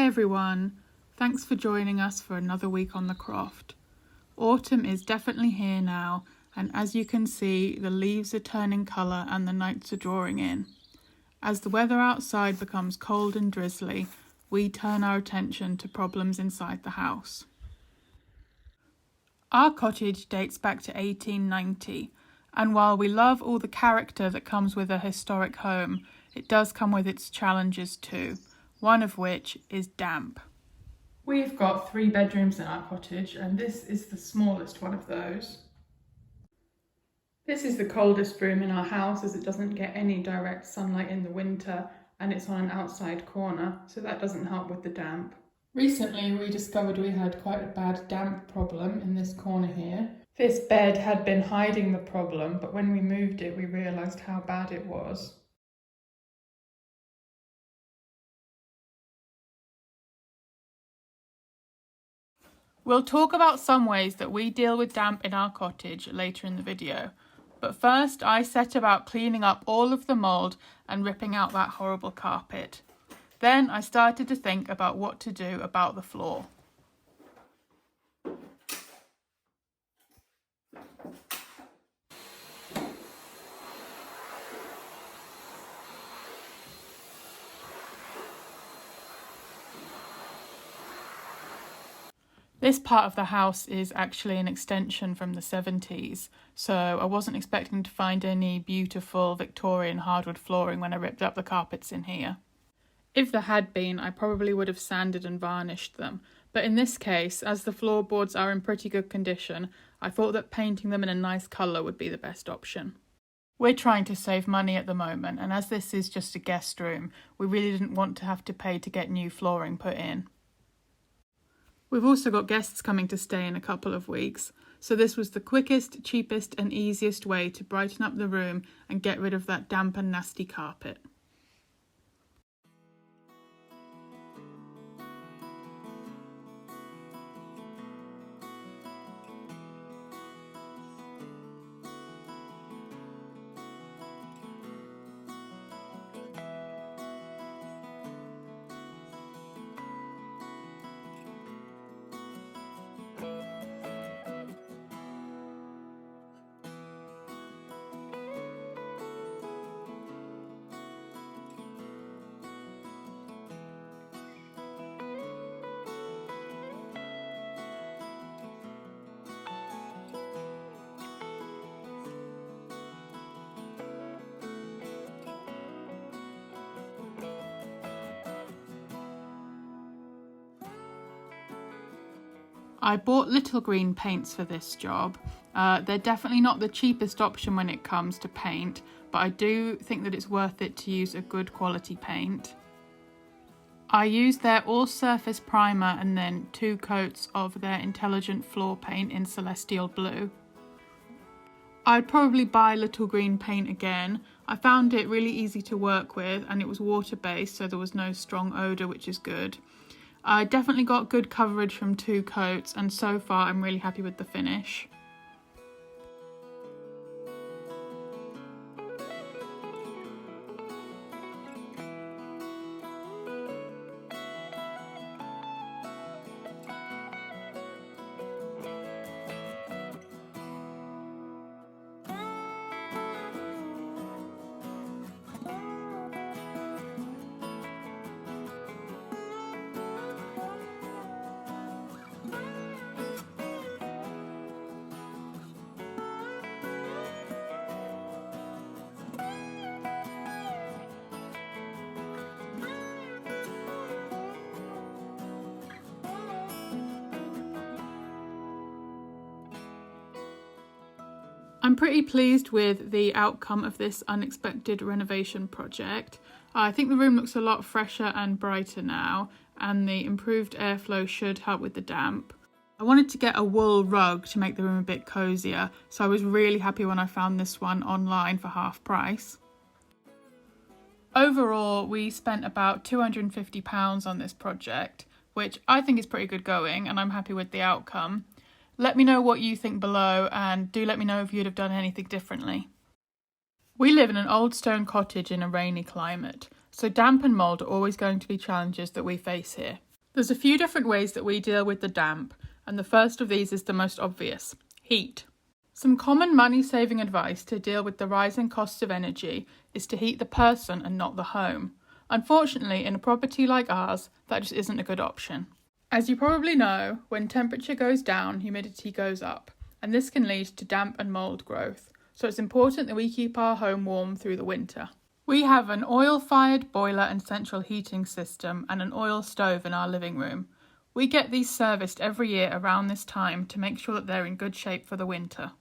Hi everyone, thanks for joining us for another week on the Croft. Autumn is definitely here now, and as you can see, the leaves are turning colour and the nights are drawing in. As the weather outside becomes cold and drizzly, we turn our attention to problems inside the house. Our cottage dates back to 1890, and while we love all the character that comes with a historic home, it does come with its challenges too, one of which is damp. We've got 3 bedrooms in our cottage, and this is the smallest one of those. This is the coldest room in our house as it doesn't get any direct sunlight in the winter and it's on an outside corner, so that doesn't help with the damp. Recently we discovered we had quite a bad damp problem in this corner here. This bed had been hiding the problem, but when we moved it we realised how bad it was. We'll talk about some ways that we deal with damp in our cottage later in the video, but first I set about cleaning up all of the mould and ripping out that horrible carpet. Then I started to think about what to do about the floor. This part of the house is actually an extension from the 70s, so I wasn't expecting to find any beautiful Victorian hardwood flooring when I ripped up the carpets in here. If there had been, I probably would have sanded and varnished them, but in this case, as the floorboards are in pretty good condition, I thought that painting them in a nice colour would be the best option. We're trying to save money at the moment, and as this is just a guest room, we really didn't want to have to pay to get new flooring put in. We've also got guests coming to stay in a couple of weeks, so this was the quickest, cheapest and easiest way to brighten up the room and get rid of that damp and nasty carpet. I bought little green paints for this job. They're definitely not the cheapest option when it comes to paint, but I do think that it's worth it to use a good quality paint. I used their all-surface primer and then 2 coats of their intelligent floor paint in celestial blue. I'd probably buy little green paint again. I found it really easy to work with and it was water-based, so there was no strong odour, which is good. I definitely got good coverage from 2 coats, and so far I'm really happy with the finish. I'm pretty pleased with the outcome of this unexpected renovation project. I think the room looks a lot fresher and brighter now, and the improved airflow should help with the damp. I wanted to get a wool rug to make the room a bit cozier, so I was really happy when I found this one online for half price. Overall, we spent about £250 on this project, which I think is pretty good going, and I'm happy with the outcome. Let me know what you think below, and do let me know if you'd have done anything differently. We live in an old stone cottage in a rainy climate, so damp and mould are always going to be challenges that we face here. There's a few different ways that we deal with the damp, and the first of these is the most obvious: heat. Some common money-saving advice to deal with the rising costs of energy is to heat the person and not the home. Unfortunately, in a property like ours, that just isn't a good option. As you probably know, when temperature goes down, humidity goes up, and this can lead to damp and mould growth, so it's important that we keep our home warm through the winter. We have an oil-fired boiler and central heating system and an oil stove in our living room. We get these serviced every year around this time to make sure that they're in good shape for the winter.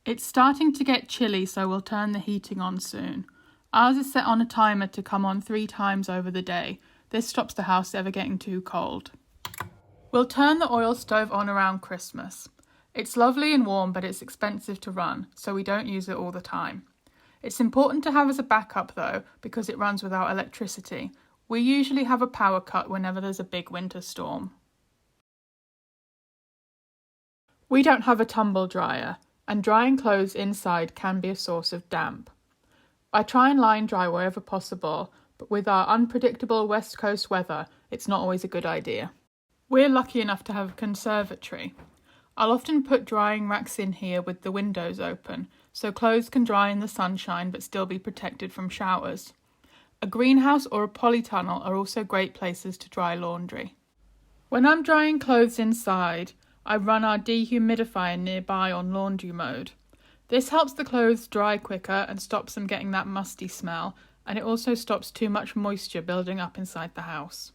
It's starting to get chilly, so we'll turn the heating on soon. Ours is set on a timer to come on 3 times over the day. This stops the house ever getting too cold. We'll turn the oil stove on around Christmas. It's lovely and warm, but it's expensive to run, so we don't use it all the time. It's important to have as a backup though, because it runs without electricity. We usually have a power cut whenever there's a big winter storm. We don't have a tumble dryer, and drying clothes inside can be a source of damp. I try and line dry wherever possible, but with our unpredictable West Coast weather, it's not always a good idea. We're lucky enough to have a conservatory. I'll often put drying racks in here with the windows open, so clothes can dry in the sunshine but still be protected from showers. A greenhouse or a polytunnel are also great places to dry laundry. When I'm drying clothes inside, I run our dehumidifier nearby on laundry mode. This helps the clothes dry quicker and stops them getting that musty smell, and it also stops too much moisture building up inside the house.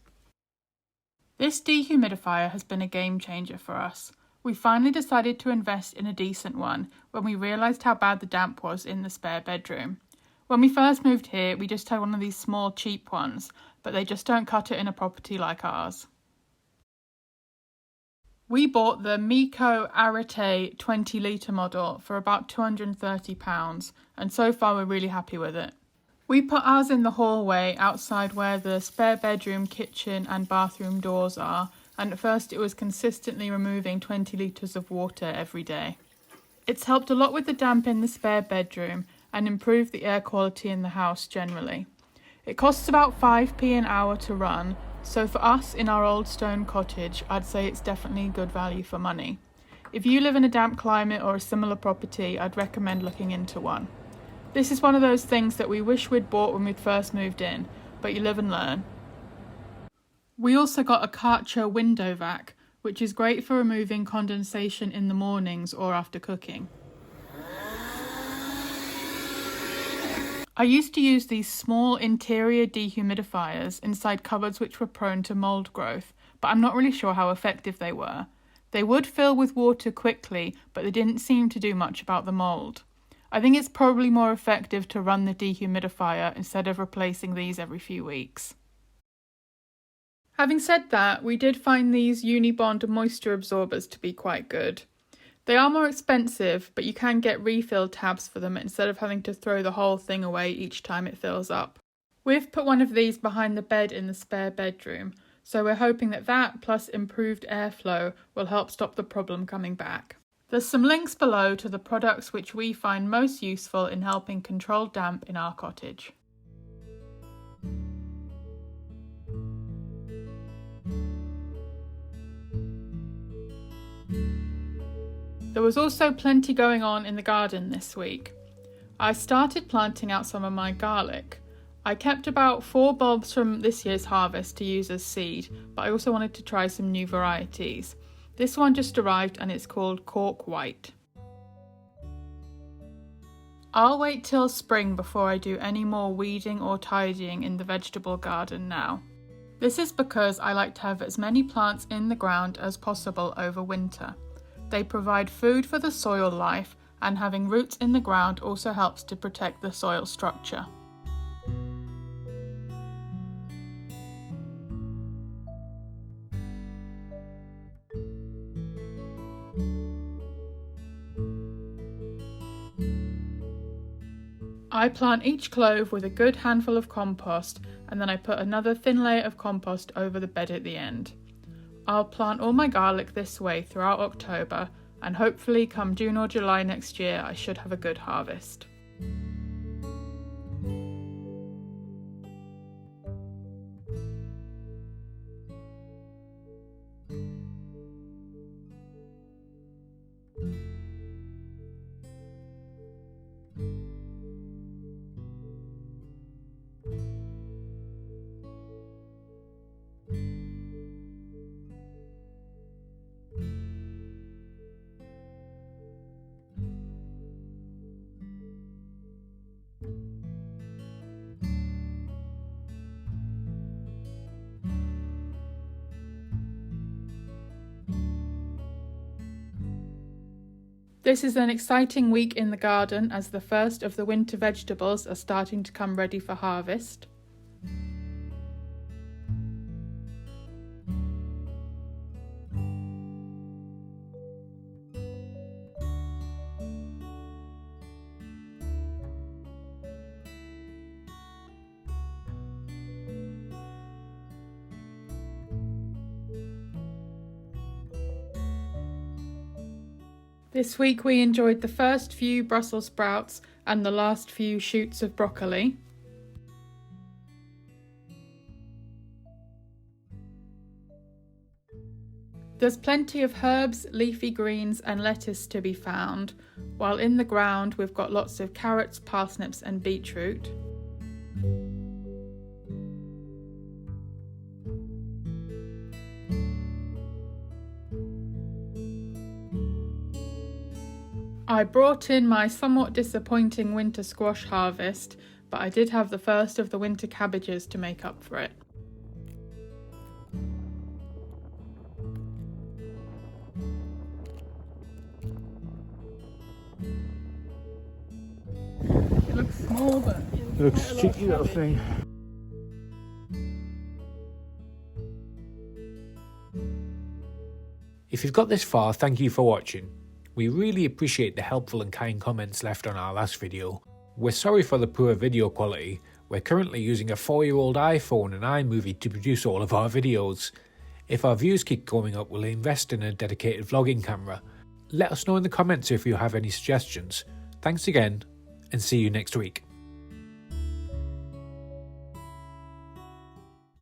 This dehumidifier has been a game changer for us. We finally decided to invest in a decent one when we realised how bad the damp was in the spare bedroom. When we first moved here, we just had one of these small cheap ones, but they just don't cut it in a property like ours. We bought the Miko Arete 20 litre model for about £230, and so far we're really happy with it. We put ours in the hallway outside where the spare bedroom, kitchen and bathroom doors are, and at first it was consistently removing 20 litres of water every day. It's helped a lot with the damp in the spare bedroom and improved the air quality in the house generally. It costs about 5p an hour to run, so for us in our old stone cottage, I'd say it's definitely good value for money. If you live in a damp climate or a similar property, I'd recommend looking into one. This is one of those things that we wish we'd bought when we'd first moved in, but you live and learn. We also got a Karcher window vac, which is great for removing condensation in the mornings or after cooking. I used to use these small interior dehumidifiers inside cupboards which were prone to mould growth, but I'm not really sure how effective they were. They would fill with water quickly, but they didn't seem to do much about the mould. I think it's probably more effective to run the dehumidifier instead of replacing these every few weeks. Having said that, we did find these Unibond moisture absorbers to be quite good. They are more expensive, but you can get refill tabs for them instead of having to throw the whole thing away each time it fills up. We've put one of these behind the bed in the spare bedroom, so we're hoping that that plus improved airflow will help stop the problem coming back. There's some links below to the products which we find most useful in helping control damp in our cottage. There was also plenty going on in the garden this week. I started planting out some of my garlic. I kept about 4 bulbs from this year's harvest to use as seed, but I also wanted to try some new varieties. This one just arrived and it's called Cork White. I'll wait till spring before I do any more weeding or tidying in the vegetable garden now. This is because I like to have as many plants in the ground as possible over winter. They provide food for the soil life, and having roots in the ground also helps to protect the soil structure. I plant each clove with a good handful of compost, and then I put another thin layer of compost over the bed at the end. I'll plant all my garlic this way throughout October, and hopefully come June or July next year I should have a good harvest. This is an exciting week in the garden as the first of the winter vegetables are starting to come ready for harvest. This week we enjoyed the first few Brussels sprouts and the last few shoots of broccoli. There's plenty of herbs, leafy greens and lettuce to be found, while in the ground we've got lots of carrots, parsnips and beetroot. I brought in my somewhat disappointing winter squash harvest, but I did have the first of the winter cabbages to make up for it. It looks small, but It looks a cheeky little thing. If you've got this far, thank you for watching. We really appreciate the helpful and kind comments left on our last video. We're sorry for the poor video quality. We're currently using a 4-year-old iPhone and iMovie to produce all of our videos. If our views keep going up, we'll invest in a dedicated vlogging camera. Let us know in the comments if you have any suggestions. Thanks again, and see you next week.